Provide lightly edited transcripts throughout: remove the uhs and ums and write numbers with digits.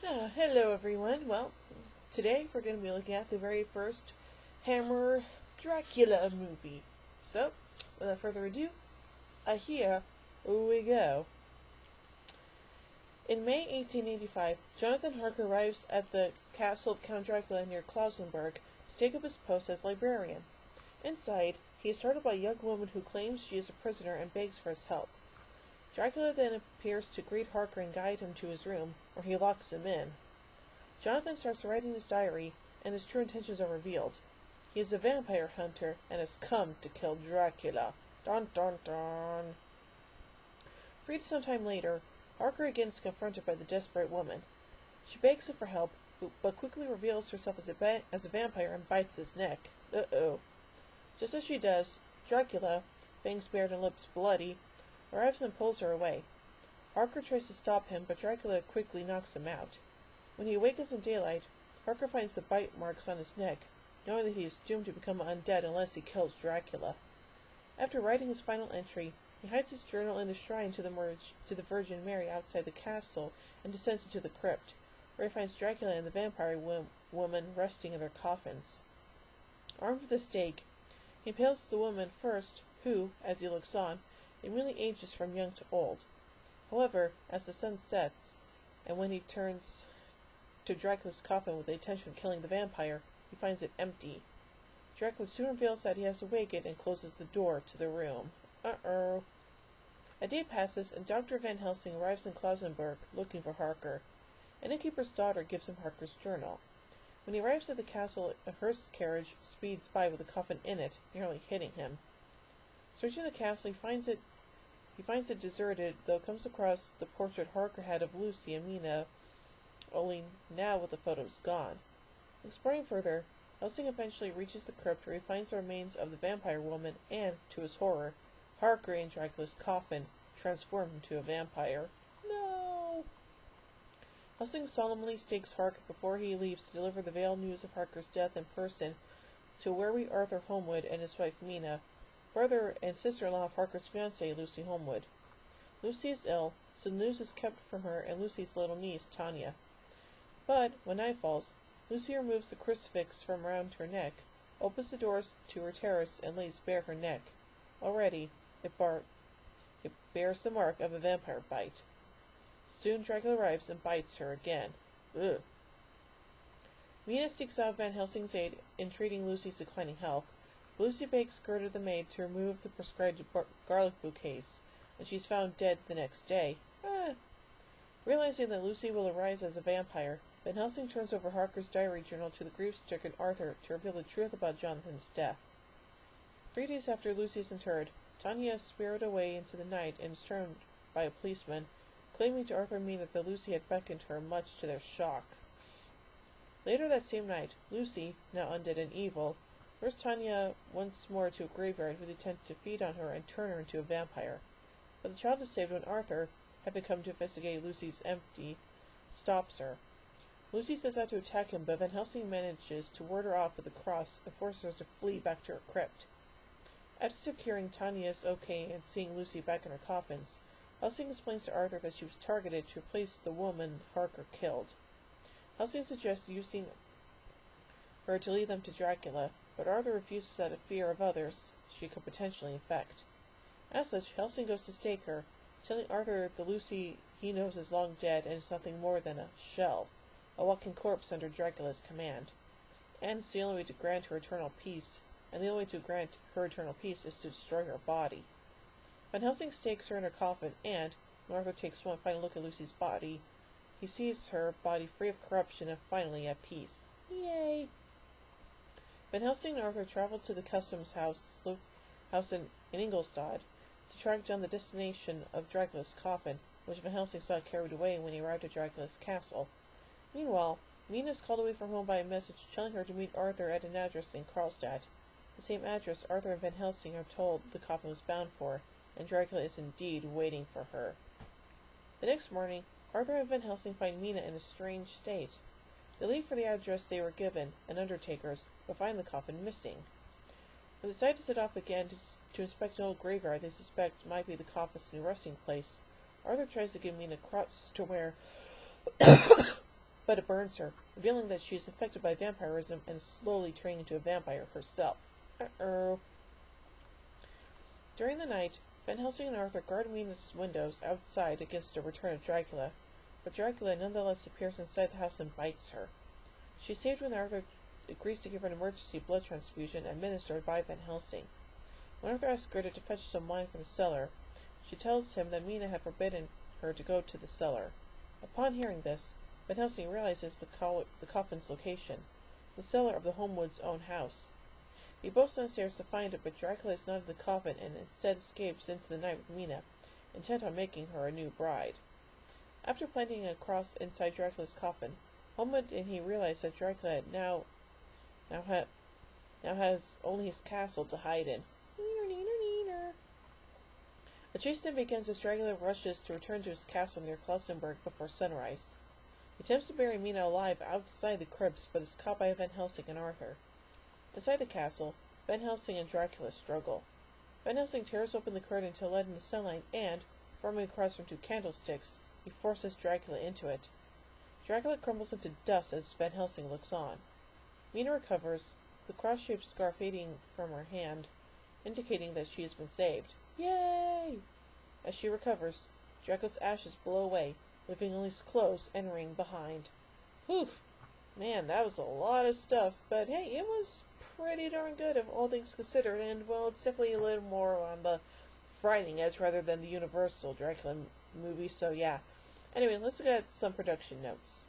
Hello everyone. Well, today we're going to be looking at the very first Hammer Dracula movie. So, without further ado, here we go. In May 1885, Jonathan Harker arrives at the castle of Count Dracula near Klausenburg to take up his post as librarian. Inside, he is startled by a young woman who claims she is a prisoner and begs for his help. Dracula then appears to greet Harker and guide him to his room, where he locks him in. Jonathan starts writing his diary, and his true intentions are revealed. He is a vampire hunter and has come to kill Dracula. Dun dun dun. Freed sometime later, Harker again is confronted by the desperate woman. She begs him for help, but quickly reveals herself as a vampire and bites his neck. Uh-oh. Just as she does, Dracula, fangs bared and lips bloody, arrives and pulls her away. Harker tries to stop him, but Dracula quickly knocks him out. When he awakens in daylight, Harker finds the bite marks on his neck, knowing that he is doomed to become undead unless he kills Dracula. After writing his final entry, he hides his journal in a shrine to the Virgin Mary outside the castle and descends into the crypt, where he finds Dracula and the vampire woman resting in their coffins. Armed with a stake, he impales the woman first, who, as he looks on, immediately ages from young to old. However, as the sun sets, and when he turns to Dracula's coffin with the intention of killing the vampire, he finds it empty. Dracula soon reveals that he has awakened and closes the door to the room. Uh-oh. A day passes, and Dr. Van Helsing arrives in Klausenburg looking for Harker. An innkeeper's daughter gives him Harker's journal. When he arrives at the castle, a hearse carriage speeds by with a coffin in it, nearly hitting him. Searching the castle, he finds it deserted, though comes across the portrait Harker had of Lucy and Mina, only now with the photos gone. Exploring further, Helsing eventually reaches the crypt where he finds the remains of the vampire woman and, to his horror, Harker in Dracula's coffin, transformed into a vampire. No! Helsing solemnly stakes Harker before he leaves to deliver the veiled news of Harker's death in person to wary Arthur Holmwood and his wife Mina, brother and sister-in-law of Harker's fiancée, Lucy Holmwood. Lucy is ill, so the news is kept from her and Lucy's little niece, Tanya. But, when night falls, Lucy removes the crucifix from around her neck, opens the doors to her terrace, and lays bare her neck. Already, it bears the mark of a vampire bite. Soon Dracula arrives and bites her again. Ugh. Mina seeks out Van Helsing's aid in treating Lucy's declining health. Lucy begs Gerda the maid to remove the prescribed garlic bouquets, and she's found dead the next day. Realizing that Lucy will arise as a vampire, Van Helsing turns over Harker's diary journal to the grief-stricken Arthur to reveal the truth about Jonathan's death. 3 days after Lucy is interred, Tanya is spirited away into the night and is turned by a policeman, claiming to Arthur and Mina that Lucy had beckoned her, much to their shock. Later that same night, Lucy, now undead and evil, lures Tanya once more to a graveyard with the intent to feed on her and turn her into a vampire. But the child is saved when Arthur, having come to investigate Lucy's empty, stops her. Lucy sets out to attack him, but Van Helsing manages to ward her off with a cross and forces her to flee back to her crypt. After securing Tanya's okay and seeing Lucy back in her coffins, Helsing explains to Arthur that she was targeted to replace the woman Harker killed. Helsing suggests using her to lead them to Dracula, but Arthur refuses out of fear of others she could potentially infect. As such, Helsing goes to stake her, telling Arthur the Lucy he knows is long dead and is nothing more than a shell, a walking corpse under Dracula's command. And it's the only way to grant her eternal peace, and the only way to grant her eternal peace is to destroy her body. Van Helsing stakes her in her coffin, and, when Arthur takes one final look at Lucy's body, he sees her body free of corruption and finally at peace. Yay! Van Helsing and Arthur travel to the customs house in Ingolstadt to track down the destination of Dracula's coffin, which Van Helsing saw carried away when he arrived at Dracula's castle. Meanwhile, Mina is called away from home by a message telling her to meet Arthur at an address in Karlstadt, the same address Arthur and Van Helsing are told the coffin was bound for, and Dracula is indeed waiting for her. The next morning, Arthur and Van Helsing find Mina in a strange state. They leave for the address they were given, an undertaker's, but find the coffin missing. They decide to set off again to inspect an old graveyard they suspect might be the coffin's new resting place. Arthur tries to give Mina crutches to wear but it burns her, revealing that she is infected by vampirism and is slowly turning into a vampire herself. Uh-oh. During the night, Van Helsing and Arthur guard Mina's windows outside against the return of Dracula, but Dracula nonetheless appears inside the house and bites her. She is saved when Arthur agrees to give her an emergency blood transfusion administered by Van Helsing. When Arthur asks Gerda to fetch some wine from the cellar, she tells him that Mina had forbidden her to go to the cellar. Upon hearing this, Van Helsing realizes the coffin's location, the cellar of the Homewood's own house. He boasts downstairs to find it, but Dracula is not in the coffin and instead escapes into the night with Mina, intent on making her a new bride. After planting a cross inside Dracula's coffin, Homewood and he realize that Dracula now has only his castle to hide in. A chase then begins as Dracula rushes to return to his castle near Klausenberg before sunrise. He attempts to bury Mina alive outside the crypts, but is caught by Van Helsing and Arthur. Inside the castle, Van Helsing and Dracula struggle. Van Helsing tears open the curtain to let in the sunlight and, forming across from 2 candlesticks, he forces Dracula into it. Dracula crumbles into dust as Van Helsing looks on. Mina recovers, the cross-shaped scar fading from her hand, indicating that she has been saved. Yay! As she recovers, Dracula's ashes blow away, leaving only his clothes and ring behind. Whew! Man, that was a lot of stuff, but hey, it was pretty darn good if all things considered, and well, it's definitely a little more on the frightening edge rather than the Universal Dracula movie, so yeah. Anyway, let's look at some production notes.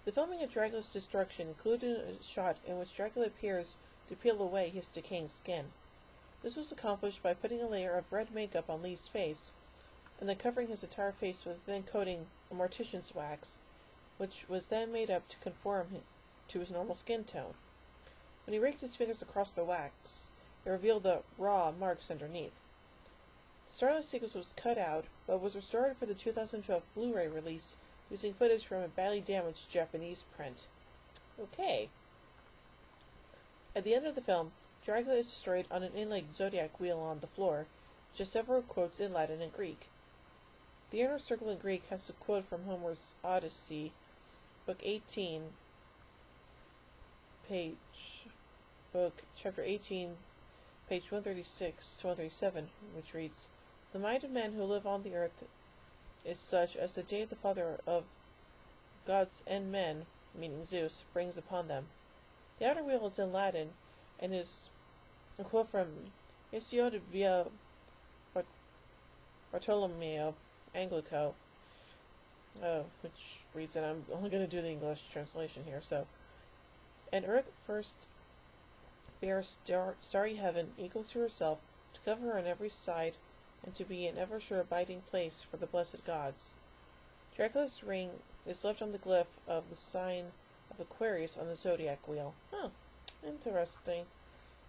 The filming of Dracula's destruction included a shot in which Dracula appears to peel away his decaying skin. This was accomplished by putting a layer of red makeup on Lee's face, and then covering his entire face with a thin coating of mortician's wax, which was then made up to conform to his normal skin tone. When he raked his fingers across the wax, it revealed the raw marks underneath. The Starlight sequence was cut out, but was restored for the 2012 Blu-ray release using footage from a badly damaged Japanese print. Okay. At the end of the film, Dracula is destroyed on an inlaid zodiac wheel on the floor, which has several quotes in Latin and Greek. The inner circle in Greek has a quote from Homer's Odyssey, Book 18, Chapter 18, page 136 to 137, which reads, "The mind of men who live on the earth is such as the day the Father of gods and men, meaning Zeus, brings upon them." The outer wheel is in Latin, and is a quote from Isio via Bartolomeo Anglico, which reads, and I'm only going to do the English translation here, so, "And earth first bare starry heaven equal to herself, to cover her on every side, and to be an ever-sure abiding place for the blessed gods." Dracula's ring is left on the glyph of the sign of Aquarius on the zodiac wheel. Huh, interesting.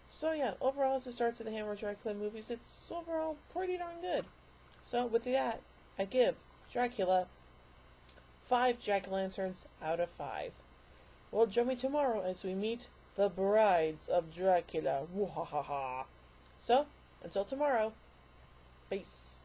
So yeah, overall, as it starts to the Hammer Dracula movies, it's overall pretty darn good. So with that, I give Dracula 5 jack-o'-lanterns out of 5. Well, join me tomorrow as we meet the brides of Dracula. Woo-ha-ha-ha. So, until tomorrow, peace.